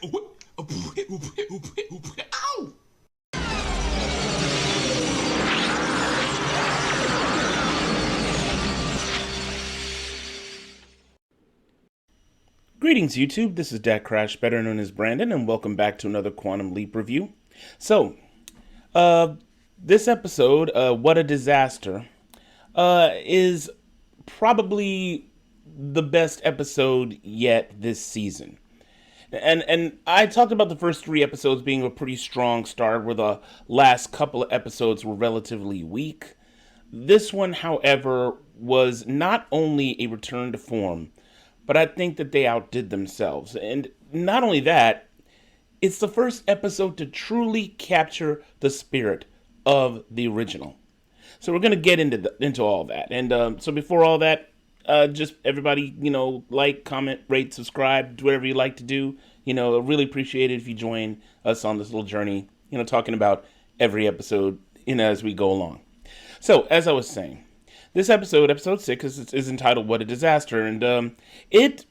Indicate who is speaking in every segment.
Speaker 1: Ow!
Speaker 2: Greetings, YouTube. This is Dak Crash, better known as Brandon, and welcome back to another Quantum Leap review. So, this episode, What a Disaster, is probably the best episode yet this season. And I talked about the first three episodes being a pretty strong start, where the last couple of episodes were relatively weak. This one, however, was not only a return to form, but I think that they outdid themselves. And not only that, it's the first episode to truly capture the spirit of the original. So we're going to get into all that. And so before all that, just everybody, like, comment, rate, subscribe, do whatever you like to do. I really appreciate it if you join us on this little journey, talking about every episode, as we go along. So, as I was saying, this episode 6, is entitled What a Disaster, and it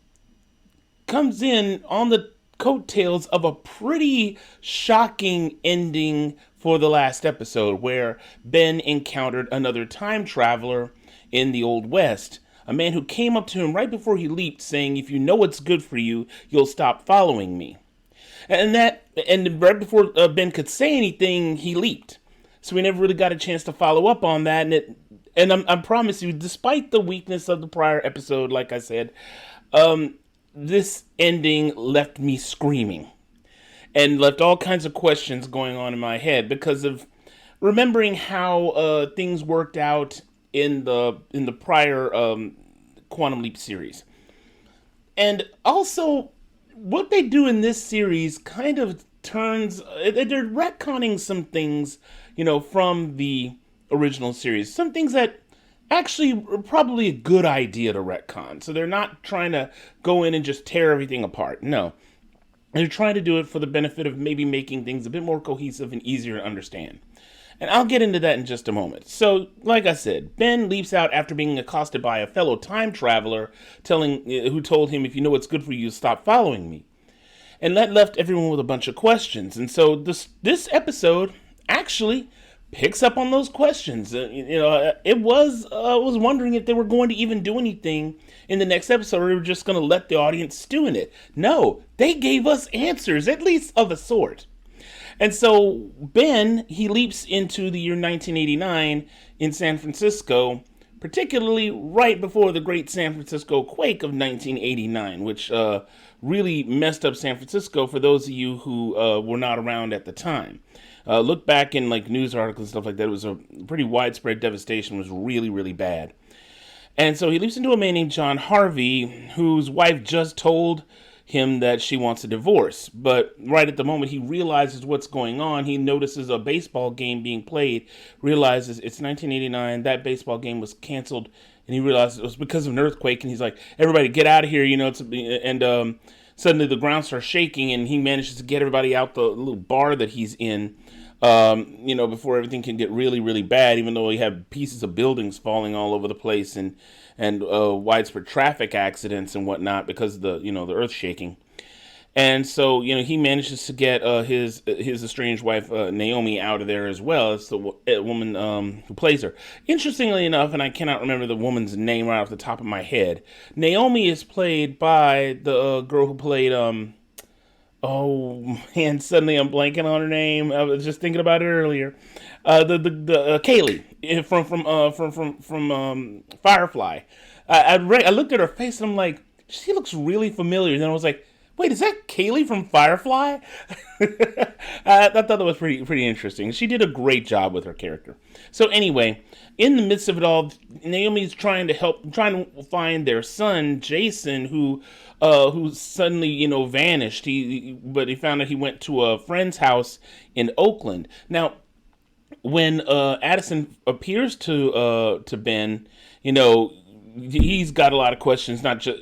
Speaker 2: comes in on the coattails of a pretty shocking ending for the last episode, where Ben encountered another time traveler in the Old West, a man who came up to him right before he leaped, saying, "If you know what's good for you, you'll stop following me." And right before Ben could say anything, he leaped. So we never really got a chance to follow up on that, and I promise you, despite the weakness of the prior episode, like I said, this ending left me screaming and left all kinds of questions going on in my head because of remembering how things worked out in the prior Quantum Leap series. And also, what they do in this series kind of turns, they're retconning some things, from the original series. Some things that actually are probably a good idea to retcon. So they're not trying to go in and just tear everything apart. No. They're trying to do it for the benefit of maybe making things a bit more cohesive and easier to understand. And I'll get into that in just a moment. So, like I said, Ben leaps out after being accosted by a fellow time traveler who told him, "If you know what's good for you, stop following me." And that left everyone with a bunch of questions. And so this episode actually picks up on those questions. It was I was wondering if they were going to even do anything in the next episode, or they were just going to let the audience stew in it. No, they gave us answers, at least of a sort. And so Ben, he leaps into the year 1989 in San Francisco, particularly right before the great San Francisco quake of 1989, which really messed up San Francisco for those of you who were not around at the time. Look back in like news articles and stuff like that. It was a pretty widespread devastation. It was really, really bad. And so he leaps into a man named John Harvey, whose wife just told him that she wants a divorce. But right at the moment he realizes what's going on, he notices a baseball game being played, realizes it's 1989, that baseball game was canceled, and he realizes it was because of an earthquake, and he's like, "Everybody get out of here," suddenly the ground starts shaking, and he manages to get everybody out the little bar that he's in, before everything can get really, really bad, even though we have pieces of buildings falling all over the place and widespread traffic accidents and whatnot because of the earth shaking. And so, he manages to get his estranged wife, Naomi, out of there as well. It's the woman who plays her. Interestingly enough, and I cannot remember the woman's name right off the top of my head, Naomi is played by the girl who played, oh man, suddenly I'm blanking on her name. I was just thinking about it earlier. The Kaylee from Firefly. I looked at her face and I'm like, she looks really familiar. And then I was like, wait, is that Kaylee from Firefly? I thought that was pretty interesting. She did a great job with her character. So anyway, in the midst of it all, Naomi's trying to find their son Jason, who suddenly vanished. But he found out he went to a friend's house in Oakland. Now, when Addison appears to Ben, he's got a lot of questions, not just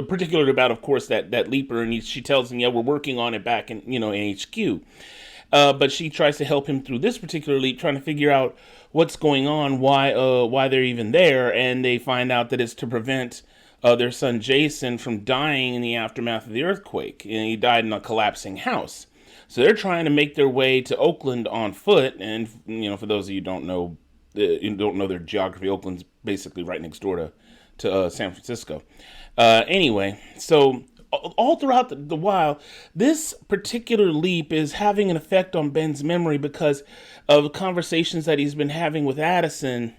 Speaker 2: particularly about, of course, that leaper, and she tells him, "Yeah, we're working on it back in in HQ." But she tries to help him through this particular leap, trying to figure out what's going on, why they're even there, and they find out that it's to prevent their son Jason from dying in the aftermath of the earthquake. And he died in a collapsing house. So they're trying to make their way to Oakland on foot. And, for those of you who don't know their geography, Oakland's basically right next door to San Francisco. Anyway, so all throughout the while, this particular leap is having an effect on Ben's memory because of conversations that he's been having with Addison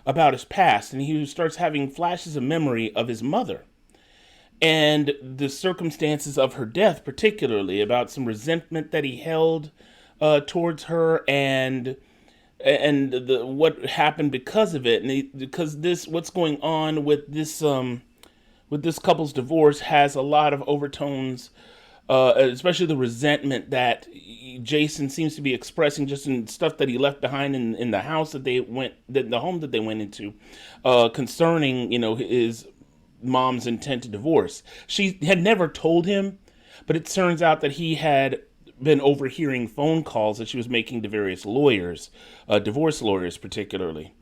Speaker 2: about his past. And he starts having flashes of memory of his mother and the circumstances of her death, particularly about some resentment that he held towards her and what happened because of it. And because what's going on with this couple's divorce has a lot of overtones, especially the resentment that Jason seems to be expressing just in stuff that he left behind in the house the home that they went into, concerning, his mom's intent to divorce. She had never told him, but it turns out that he had been overhearing phone calls that she was making to various lawyers, divorce lawyers particularly.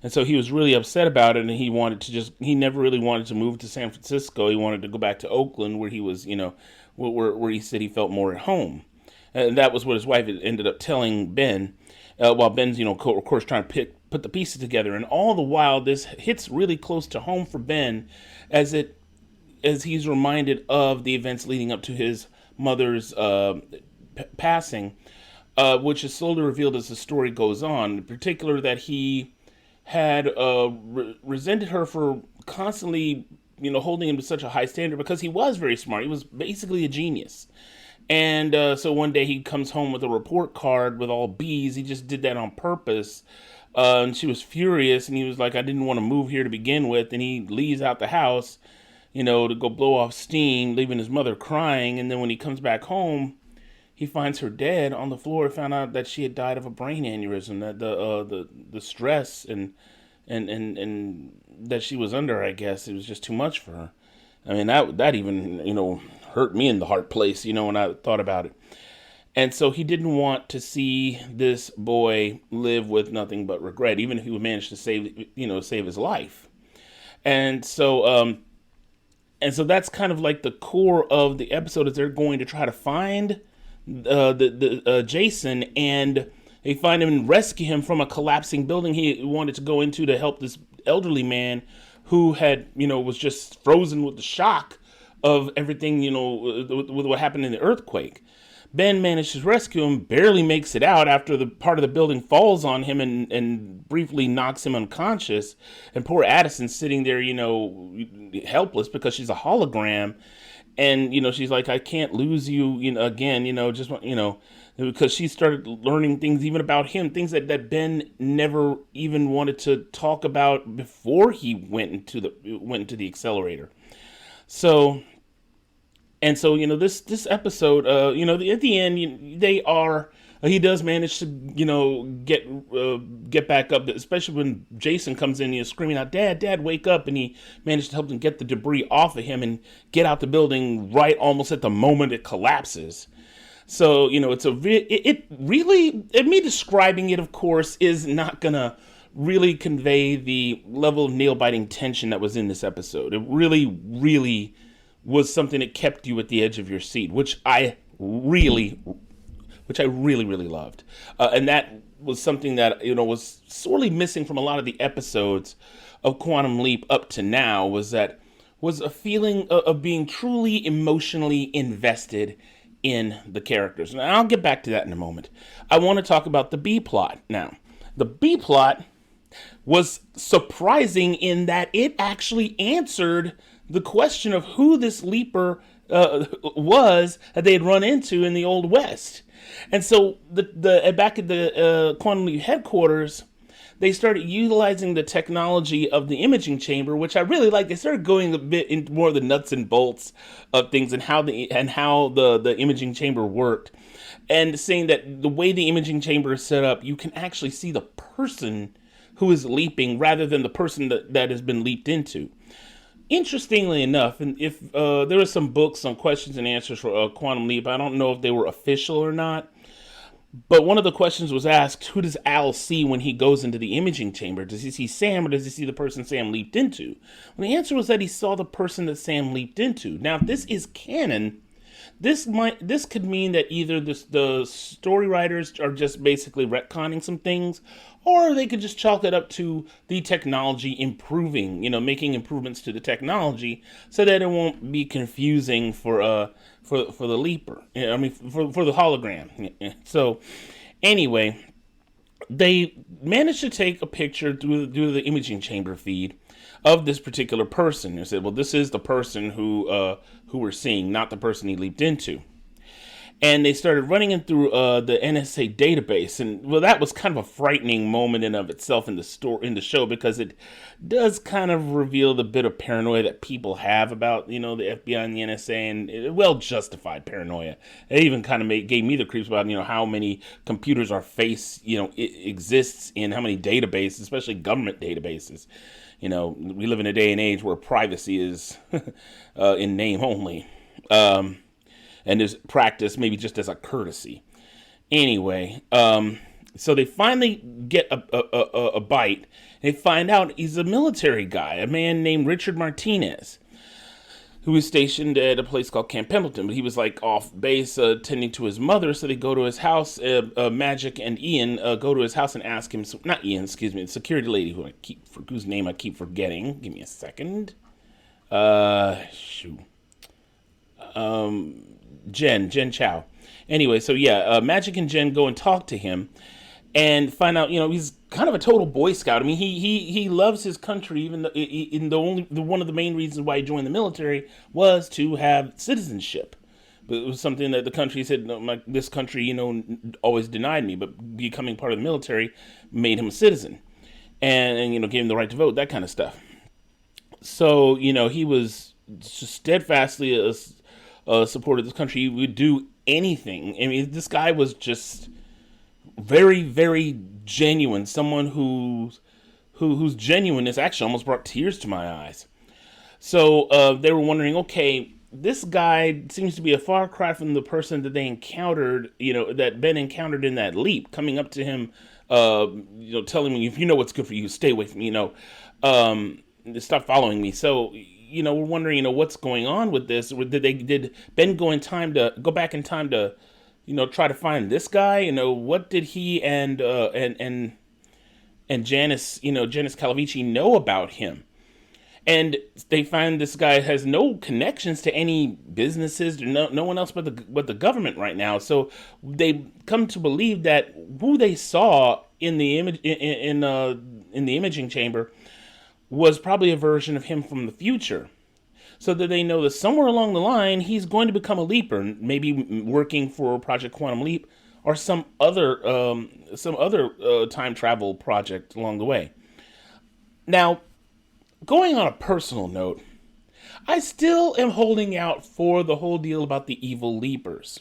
Speaker 2: And so he was really upset about it, and he never really wanted to move to San Francisco. He wanted to go back to Oakland where he was, where he said he felt more at home. And that was what his wife ended up telling Ben, while Ben's, of course, trying to put the pieces together. And all the while, this hits really close to home for Ben as he's reminded of the events leading up to his mother's passing, which is slowly revealed as the story goes on. In particular, that he had resented her for constantly, holding him to such a high standard because he was very smart. He was basically a genius. And so one day he comes home with a report card with all B's. He just did that on purpose. And she was furious, and he was like, I didn't want to move here to begin with. And he leaves out the house, to go blow off steam, leaving his mother crying. And then when he comes back home, he finds her dead on the floor. Found out that she had died of a brain aneurysm. That the stress and that she was under, I guess, it was just too much for her. I mean, that even hurt me in the heart place, when I thought about it. And so he didn't want to see this boy live with nothing but regret, even if he would manage to save his life. And so that's kind of like the core of the episode, is they're going to try to find Jason, and they find him and rescue him from a collapsing building he wanted to go into to help this elderly man who had, was just frozen with the shock of everything, with what happened in the earthquake. Ben manages to rescue him, barely makes it out after the part of the building falls on him and briefly knocks him unconscious. And poor Addison's sitting there, helpless because she's a hologram. And, she's like, I can't lose you, again, because she started learning things even about him, things that Ben never even wanted to talk about before he went into the accelerator. So this episode, at the end, he does manage to, get back up, especially when Jason comes in, screaming out, Dad, wake up. And he managed to help them get the debris off of him and get out the building right almost at the moment it collapses. So, me describing it, of course, is not going to really convey the level of nail-biting tension that was in this episode. It really, really was something that kept you at the edge of your seat, which I really, really loved. And that was something that, was sorely missing from a lot of the episodes of Quantum Leap up to now, was a feeling of being truly emotionally invested in the characters. And I'll get back to that in a moment. I want to talk about the B plot now. The B plot was surprising in that it actually answered the question of who this leaper was that they had run into in the Old West. And so back at the Quantum Leap headquarters, they started utilizing the technology of the imaging chamber, which I really like. They started going a bit into more of the nuts and bolts of things and how the imaging chamber worked, and saying that the way the imaging chamber is set up, you can actually see the person who is leaping rather than the person that has been leaped into. Interestingly enough, and if there are some books on questions and answers for Quantum Leap, I don't know if they were official or not, But one of the questions was asked, who does Al see when he goes into the imaging chamber? Does he see Sam or does he see the person Sam leaped into? Well, the answer was that he saw the person that Sam leaped into. Now, if this is canon, this could mean that either the story writers are just basically retconning some things, or they could just chalk it up to the technology improving, making improvements to the technology so that it won't be confusing for the leaper. I mean, for the hologram. So anyway, they managed to take a picture through the imaging chamber feed of this particular person. They said, well, this is the person who we're seeing, not the person he leaped into. And they started running it through the NSA database, and well, that was kind of a frightening moment in of itself in the show, because it does kind of reveal the bit of paranoia that people have about the FBI and the NSA, and well justified paranoia. It even kind of gave me the creeps about how many computers our face it exists in, how many databases, especially government databases. We live in a day and age where privacy is in name only. And is practiced maybe just as a courtesy. Anyway, so they finally get a bite. They find out he's a military guy, a man named Richard Martinez, who was stationed at a place called Camp Pendleton. But he was like off base tending to his mother, so they go to his house. Magic and Ian go to his house and ask him, not Ian, excuse me, the security lady whose name I keep forgetting. Give me a second. Jen Chow. Anyway, so yeah, Magic and Jen go and talk to him and find out, he's kind of a total Boy Scout. I mean, he loves his country, even though one of the main reasons why he joined the military was to have citizenship. But it was something that the country said, no, this country, always denied me, but becoming part of the military made him a citizen, and gave him the right to vote, that kind of stuff. So he was just steadfastly supported this country. He would do anything. I mean, this guy was just very, very genuine. Someone whose genuineness actually almost brought tears to my eyes. So they were wondering, okay, this guy seems to be a far cry from the person that they encountered, that Ben encountered in that leap, coming up to him, telling him, if you know what's good for you, stay away from me, stop following me. So we're wondering, what's going on with this? Did Ben go back in time to, try to find this guy? What did he and Janice Calavici know about him? And they find this guy has no connections to any businesses, no one else but the government right now. So they come to believe that who they saw in the imaging chamber was probably a version of him from the future. So that they know that somewhere along the line, he's going to become a leaper, maybe working for Project Quantum Leap or some other time travel project along the way. Now, going on a personal note, I still am holding out for the whole deal about the evil leapers.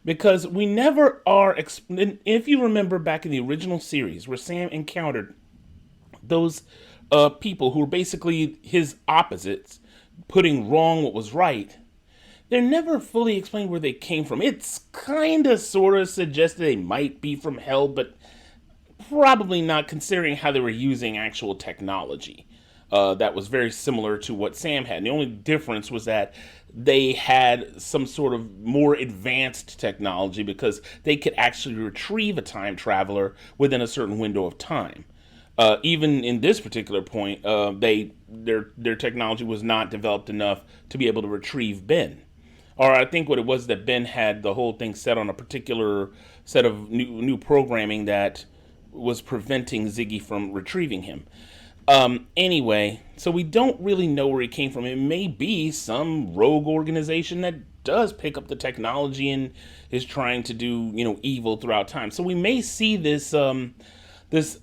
Speaker 2: Because we never are, if you remember back in the original series where Sam encountered those people who were basically his opposites, putting wrong what was right, they're never fully explained where they came from. It's kind of sort of suggested they might be from hell, but probably not, considering how they were using actual technology. That was very similar to what Sam had. And the only difference was that they had some sort of more advanced technology because they could actually retrieve a time traveler within a certain window of time. Even in this particular point, their technology was not developed enough to be able to retrieve Ben. Or I think what it was that Ben had the whole thing set on a particular set of new programming that was preventing Ziggy from retrieving him. Anyway, so we don't really know where he came from. It may be some rogue organization that does pick up the technology and is trying to do, evil throughout time. So we may see this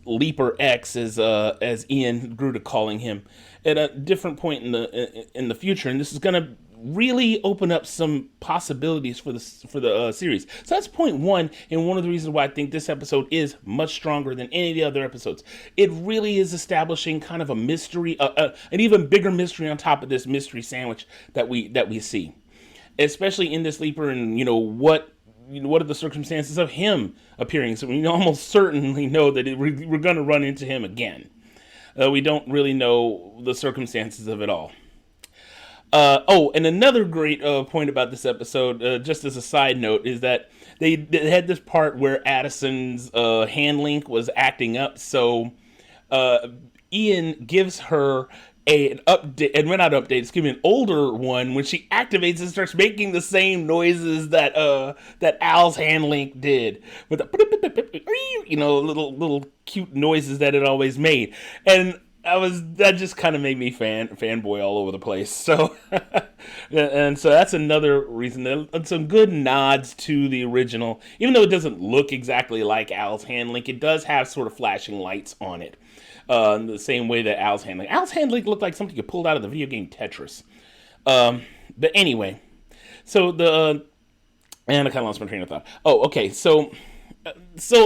Speaker 2: Leaper X, as Ian grew to calling him, at a different point in the future, and this is going to really open up some possibilities for the series. So that's point one, and one of the reasons why I think this episode is much stronger than any of the other episodes. It really is establishing kind of a mystery, an even bigger mystery on top of this mystery sandwich that we see, especially in this Leaper, and what what are the circumstances of him appearing? So we almost certainly know that we're going to run into him again. We don't really know the circumstances of it all. And another great point about this episode, just as a side note, is that they had this part where Addison's hand link was acting up. So Ian gives her an update, and we're not update, excuse me, an older one, when she activates and starts making the same noises that that Al's hand link did, with the little cute noises that it always made. And that just kind of made me fanboy all over the place. So and so that's another reason. There's some good nods to the original, even though it doesn't look exactly like Al's hand link. It does have sort of flashing lights on it, in the same way that Al's hand link looked like something you pulled out of the video game Tetris. But anyway, so and I kind of lost my train of thought. Oh, okay. So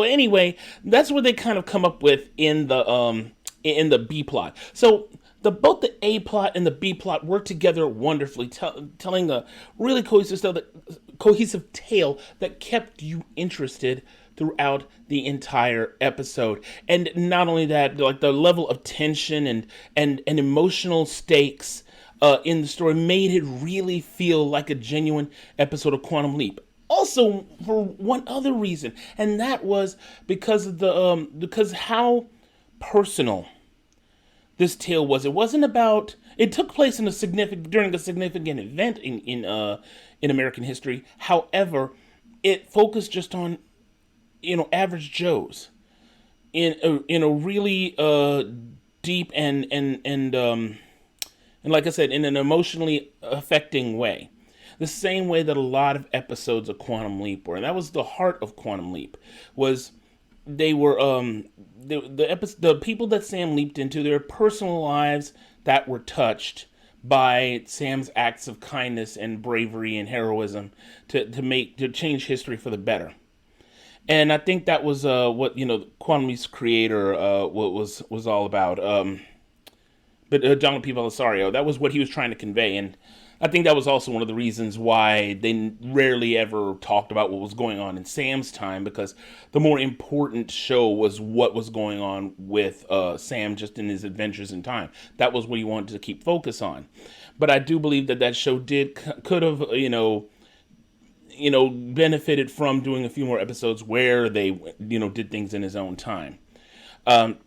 Speaker 2: anyway, that's what they kind of come up with in the B plot. So both the A plot and the B plot work together wonderfully, telling a really cohesive tale that kept you interested throughout the entire episode. And not only that, like the level of tension and emotional stakes in the story made it really feel like a genuine episode of Quantum Leap. Also, for one other reason, and that was because of because how personal this tale was. It wasn't about. It took place during a significant event in American history. However, it focused just on average Joes in a really deep and like I said, in an emotionally affecting way. The same way that a lot of episodes of Quantum Leap were, and that was the heart of Quantum Leap. Was they were the people that Sam leaped into, their personal lives that were touched by Sam's acts of kindness and bravery and heroism to change history for the better. And I think that was what Quantum Leap's creator was all about. But John P. Belisario, that was what he was trying to convey, and I think that was also one of the reasons why they rarely ever talked about what was going on in Sam's time, because the more important show was what was going on with Sam just in his adventures in time. That was what he wanted to keep focus on. But I do believe that show could have benefited from doing a few more episodes where they did things in his own time. And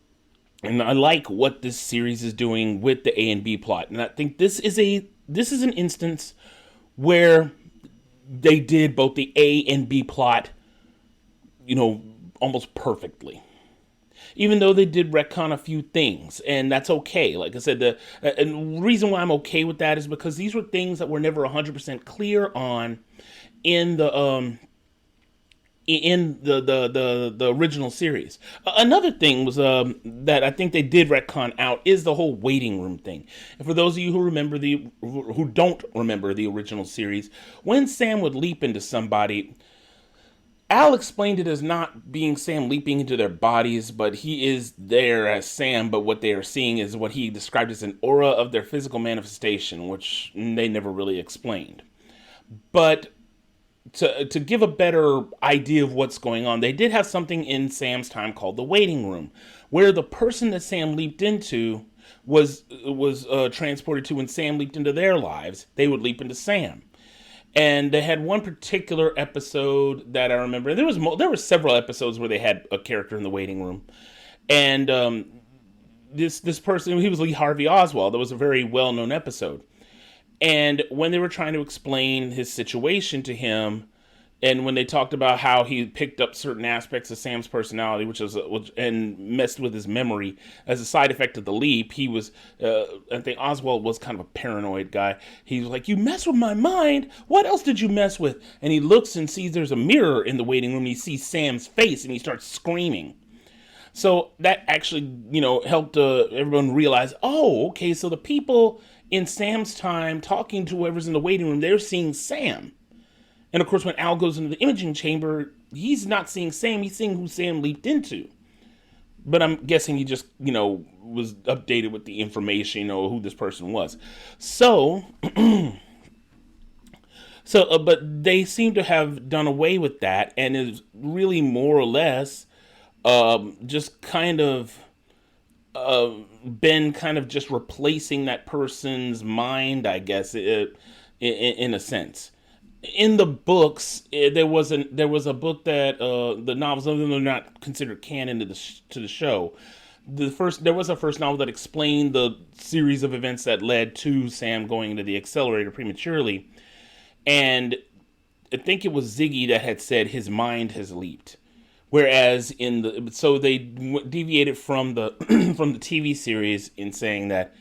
Speaker 2: I like what this series is doing with the A and B plot, and I think this is an instance where they did both the A and B plot, almost perfectly. Even though they did retcon a few things, and that's okay. Like I said, the reason why I'm okay with that is because these were things that were never 100% clear on in the original series. Another thing was that I think they did retcon out is the whole waiting room thing. And for those of you who don't remember the original series, when Sam would leap into somebody, Al explained it as not being Sam leaping into their bodies, but he is there as Sam, but what they are seeing is what he described as an aura of their physical manifestation, which they never really explained. But to give a better idea of what's going on, they did have something in Sam's time called the waiting room, where the person that Sam leaped into was transported to when Sam leaped into their lives. They would leap into Sam. And they had one particular episode that I remember. There were several episodes where they had a character in the waiting room. And this person, he was Lee Harvey Oswald. That was a very well-known episode. And when they were trying to explain his situation to him, and when they talked about how he picked up certain aspects of Sam's personality, and messed with his memory as a side effect of the leap, he was, I think Oswald was kind of a paranoid guy. He was like, "You mess with my mind? What else did you mess with?" And he looks and sees there's a mirror in the waiting room, and he sees Sam's face, and he starts screaming. So that actually, helped everyone realize, oh, okay, so the people in Sam's time talking to whoever's in the waiting room, they're seeing Sam. And of course, when Al goes into the imaging chamber, he's not seeing Sam, he's seeing who Sam leaped into. But I'm guessing he just, was updated with the information, who this person was. So So, but they seem to have done away with that, and is really more or less just kind of been kind of just replacing that person's mind, I guess, in a sense. In the books, there was a book that the novels, even though they're not considered canon to the show. There was a first novel that explained the series of events that led to Sam going into the accelerator prematurely, and I think it was Ziggy that had said his mind has leaped. Whereas they deviated from the from the TV series in saying that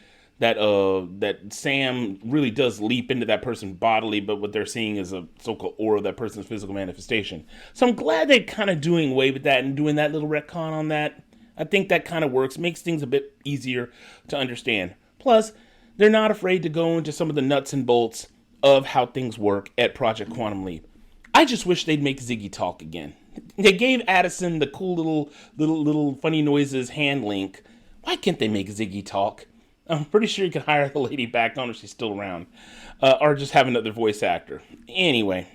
Speaker 2: Sam really does leap into that person bodily, but what they're seeing is a so-called aura of that person's physical manifestation. So I'm glad they're kind of doing away with that and doing that little retcon on that. I think that kind of works, makes things a bit easier to understand. Plus, they're not afraid to go into some of the nuts and bolts of how things work at Project Quantum Leap. I just wish they'd make Ziggy talk again. They gave Addison the cool little funny noises hand link. Why can't they make Ziggy talk? I'm pretty sure you can hire the lady back on if she's still around, or just have another voice actor. Anyway,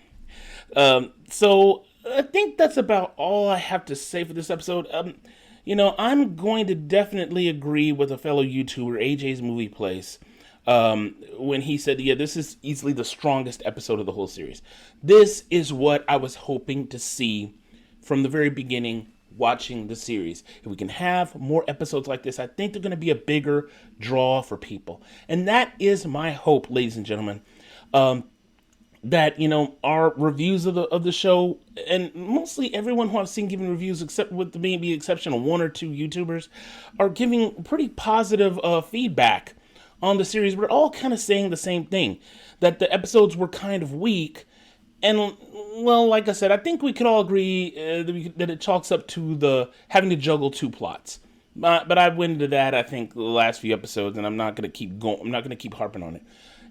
Speaker 2: so I think that's about all I have to say for this episode. I'm going to definitely agree with a fellow YouTuber, AJ's Movie Place, when he said, yeah, this is easily the strongest episode of the whole series. This is what I was hoping to see from the very beginning watching the series. If we can have more episodes like this, I think they're going to be a bigger draw for people. And that is my hope, ladies and gentlemen, that, our reviews of the show, and mostly everyone who I've seen giving reviews, except with maybe the exception of one or two YouTubers, are giving pretty positive feedback on the series. We're all kind of saying the same thing, that the episodes were kind of weak. And, well, like I said, I think we could all agree that it chalks up to the having to juggle two plots. But I went into that, I think, the last few episodes, and I'm not going to keep going. I'm not going to keep harping on it.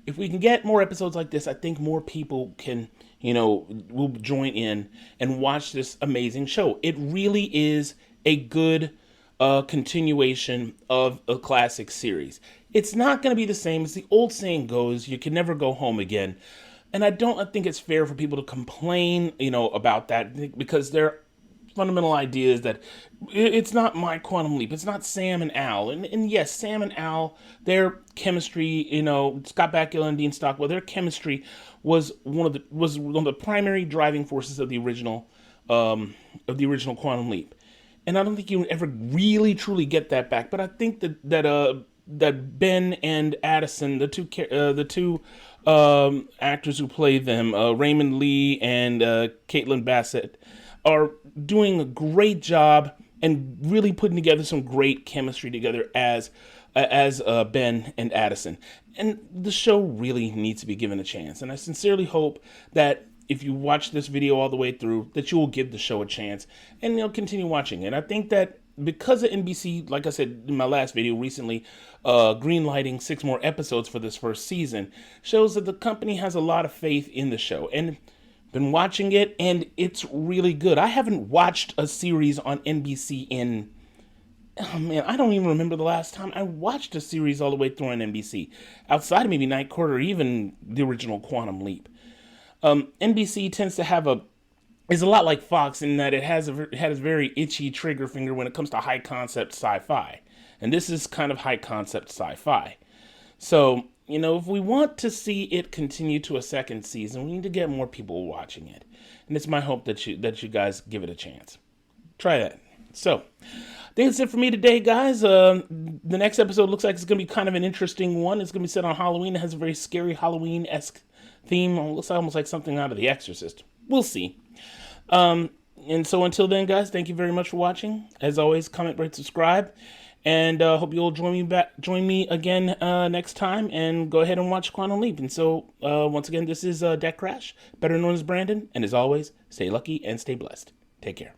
Speaker 2: If we can get more episodes like this, I think more people can, will join in and watch this amazing show. It really is a good continuation of a classic series. It's not going to be the same. As the old saying goes, you can never go home again. And I think it's fair for people to complain, about that, because they're fundamental ideas that it's not my Quantum Leap. It's not Sam and Al. And yes, Sam and Al, their chemistry, Scott Bakula and Dean Stockwell, their chemistry was one of the primary driving forces of the original Quantum Leap. And I don't think you ever really truly get that back. But I think that Ben and Addison, the two actors who play them, Raymond Lee and Caitlin Bassett, are doing a great job and really putting together some great chemistry together as Ben and Addison. And the show really needs to be given a chance. And I sincerely hope that if you watch this video all the way through, that you will give the show a chance and continue watching it. I think that because of NBC, like I said in my last video recently, greenlighting 6 more episodes for this first season, shows that the company has a lot of faith in the show. And been watching it, and it's really good. I haven't watched a series on NBC in, I don't even remember the last time I watched a series all the way through on NBC, outside of maybe Night Court or even the original Quantum Leap. NBC tends to is a lot like Fox in that it has a very itchy trigger finger when it comes to high concept sci-fi. And this is kind of high concept sci-fi. So, if we want to see it continue to a second season, we need to get more people watching it. And it's my hope that you guys give it a chance. Try that. So, I think that's it for me today, guys. The next episode looks like it's going to be kind of an interesting one. It's going to be set on Halloween. It has a very scary Halloween-esque theme. It looks almost like something out of The Exorcist. We'll see. And so until then, guys, thank you very much for watching. As always, comment, rate, subscribe. And hope you'll join me again next time, and go ahead and watch Quantum Leap. And so, once again, this is Deck Crash, better known as Brandon. And as always, stay lucky and stay blessed. Take care.